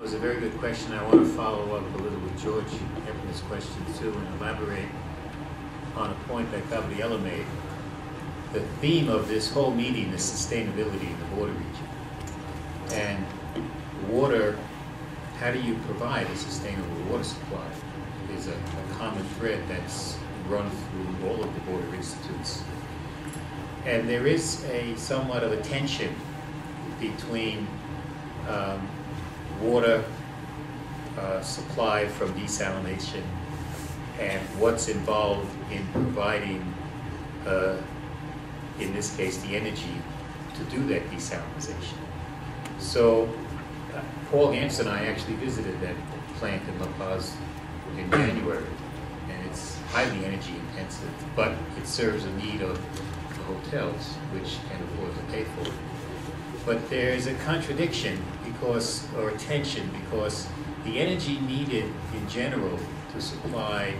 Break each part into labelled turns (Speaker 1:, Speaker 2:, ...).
Speaker 1: It was a very good question. I want to follow up a little with George Hefner's question too and elaborate on a point that Gabriella made. The theme of this whole meeting is sustainability in the border region. And water, how do you provide a sustainable water supply is a common thread that's run through all of the border institutes. And there is somewhat of a tension between water supply from desalination and what's involved in providing, in this case, the energy to do that desalination. So Paul Gantz and I actually visited that plant in La Paz in January, and it's highly energy intensive, but it serves a need of the hotels, which can afford to pay for it. But there's a contradiction because, or tension, because the energy needed in general to supply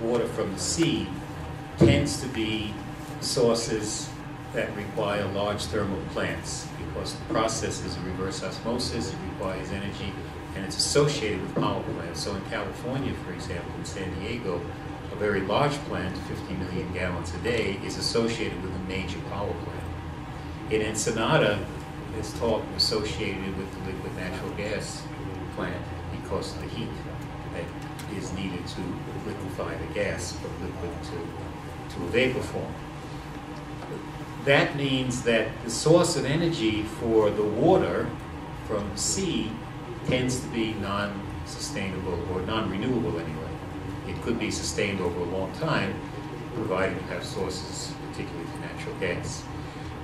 Speaker 1: water from the sea tends to be sources that require large thermal plants because the process is a reverse osmosis, it requires energy, and it's associated with power plants. So in California, for example, in San Diego, a very large plant, 50 million gallons a day, is associated with a major power plant. In Ensenada, it's talk associated with the liquid natural gas plant because of the heat that is needed to liquefy the gas from liquid to a vapor form. That means that the source of energy for the water from sea tends to be non-sustainable or non-renewable anyway. It could be sustained over a long time, provided you have sources, particularly for natural gas.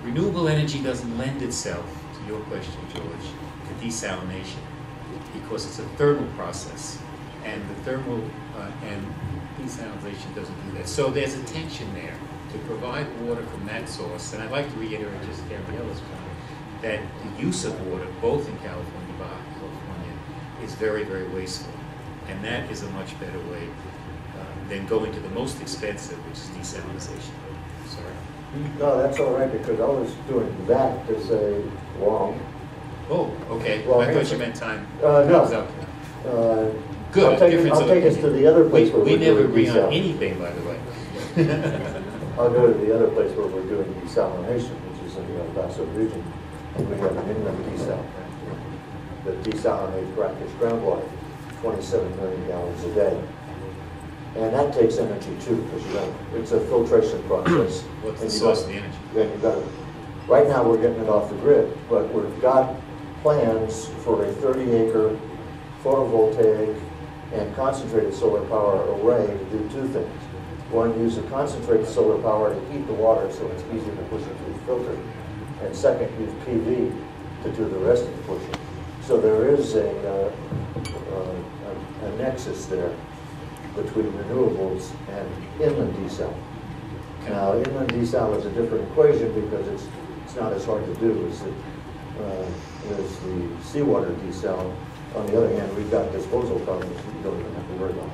Speaker 1: Renewable energy doesn't lend itself, to your question, George, to desalination because it's a thermal process, and the thermal and desalination doesn't do that. So there's a tension there to provide water from that source, and I'd like to reiterate just Gabriella's point that the use of water, both in California and Baja California, is very, very wasteful, and that is a much better way than going to the most expensive, which is desalination. Sorry.
Speaker 2: No, that's all right, because I was doing that to say long.
Speaker 1: Oh, okay.
Speaker 2: Well,
Speaker 1: I thought you meant time.
Speaker 2: No.
Speaker 1: Good.
Speaker 2: I'll take us to the other place where
Speaker 1: we
Speaker 2: we're
Speaker 1: never
Speaker 2: doing
Speaker 1: agree on anything, by the way.
Speaker 2: I'll go to the other place where we're doing desalination, which is in the El Paso region. And we have an inland desal that desalinates brackish groundwater, 27 million gallons a day. And that takes energy too, because it's a filtration process.
Speaker 1: What's the source of the energy?
Speaker 2: Then you've got right now we're getting it off the grid, but we've got plans for a 30-acre photovoltaic and concentrated solar power array to do two things. One, use the concentrated solar power to heat the water so it's easier to push it through the filter. And second, use PV to do the rest of the pushing. So there is a nexus there between renewables and inland desal. Now, inland desal is a different equation because it's not as hard to do as the seawater desal. On the other hand, we've got disposal problems you don't even have to worry about.